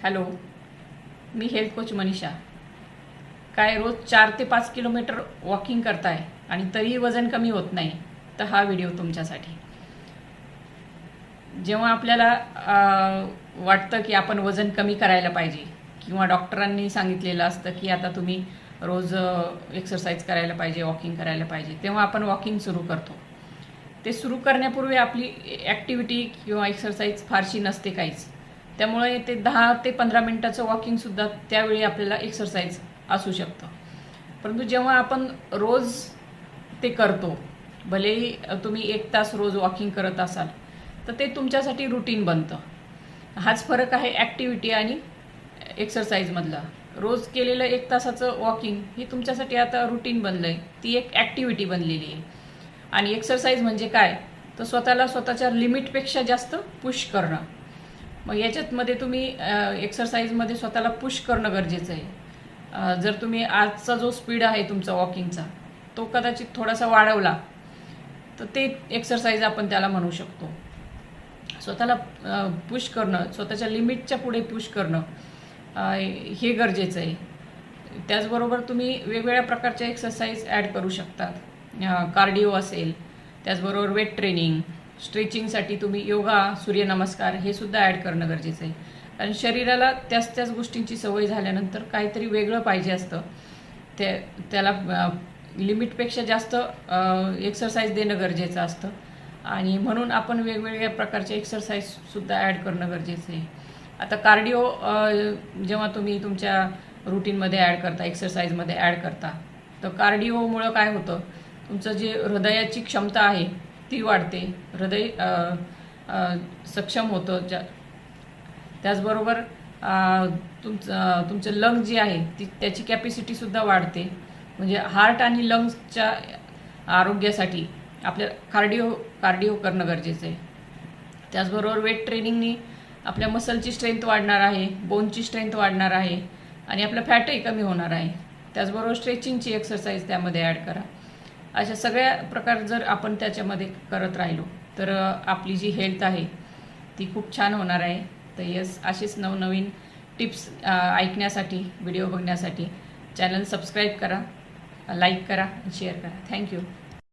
Hello, मी health coach Manisha. काय रोज 4 ते 5 kilometre walking करताय आणि तरीही वजन कमी होत नाही, तर हा व्हिडिओ तुमच्यासाठी. जेव्हा आपल्याला वाटतं की आपण वजन कमी करायला पाहिजे किंवा डॉक्टरांनी सांगितलेलं असतं की आता तुम्ही रोज एक्सरसाइज करायला पाहिजे, वॉकिंग करायला पाहिजे, तेव्हा आपण वॉकिंग सुरू करतो. ते सुरू करण्यापूर्वी आपली ॲक्टिव्हिटी किंवा एक्सरसाइज फारशी नसते काहीच. त्यामुळे ते 10 ते 15 मिनिटाचं वॉकिंगसुद्धा त्यावेळी आपल्याला एक्सरसाइज असू शकतं. परंतु जेव्हा आपण रोज ते करतो, भलेही तुम्ही 1 तास रोज वॉकिंग करत असाल, तर ते तुमच्यासाठी रुटीन बनतं. हाच फरक आहे ॲक्टिव्हिटी आणि एक्सरसाइजमधला. रोज केलेलं 1 तासाचं वॉकिंग हे तुमच्यासाठी आता रुटीन बनलं आहे, ती एक ॲक्टिव्हिटी बनलेली आहे. आणि एक्सरसाइज म्हणजे काय, तर स्वतःला स्वतःच्या लिमिटपेक्षा जास्त पुश करणं. मग याच्यातमध्ये तुम्ही एक्सरसाइजमध्ये स्वतःला पुश करणं गरजेचं आहे. जर तुम्ही आजचा जो स्पीड आहे तुमचा वॉकिंगचा, तो कदाचित थोडासा वाढवला, तर ते एक्सरसाइज आपण त्याला म्हणू शकतो. स्वतःला पुश करणं, स्वतःच्या लिमिटच्या पुढे पुश करणं हे गरजेचं आहे. त्याचबरोबर तुम्ही वेगवेगळ्या प्रकारच्या एक्सरसाइज ॲड करू शकतात. कार्डिओ असेल, त्याचबरोबर वेट ट्रेनिंग, स्ट्रेचिंगसाठी तुम्ही योगा, सूर्यनमस्कार हे सुद्धा ॲड करणं गरजेचं आहे. कारण शरीराला त्याच गोष्टींची सवय झाल्यानंतर काहीतरी वेगळं पाहिजे असतं. त्याला लिमिटपेक्षा जास्त एक्सरसाइज देणं गरजेचं असतं आणि म्हणून आपण वेगवेगळ्या प्रकारचे एक्सरसाइजसुद्धा ॲड करणं गरजेचं आहे. आता कार्डिओ जेव्हा तुम्ही तुमच्या रुटीनमध्ये ॲड करता, एक्सरसाइजमध्ये ॲड करता, तर कार्डिओमुळं काय होतं, तुमचं जे हृदयाची क्षमता आहे ती वाढते, हृदय सक्षम होतं. त्याचबरोबर तुमचं लंग जी आहे त्याची कॅपॅसिटीसुद्धा वाढते. म्हणजे हार्ट आणि लंग्सच्या आरोग्यासाठी आपल्या कार्डिओ करणं गरजेचं आहे. त्याचबरोबर वेट ट्रेनिंगनी आपल्या मसलची स्ट्रेंथ वाढणार आहे, बोनची स्ट्रेंथ वाढणार आहे आणि आपलं फॅटही कमी होणार आहे. त्याचबरोबर स्ट्रेचिंगची एक्सरसाइज त्यामध्ये ॲड करा. अशा सगळ्या प्रकार जर आपण त्याच्यामध्ये करत राहिलो, तर आपली जी हेल्थ आहे ती खूप छान होणार आहे. तर असेच नवनवीन टिप्स ऐकण्यासाठी, व्हिडिओ बघण्यासाठी चॅनल सबस्क्राईब करा, लाईक करा, शेअर करा. थँक्यू.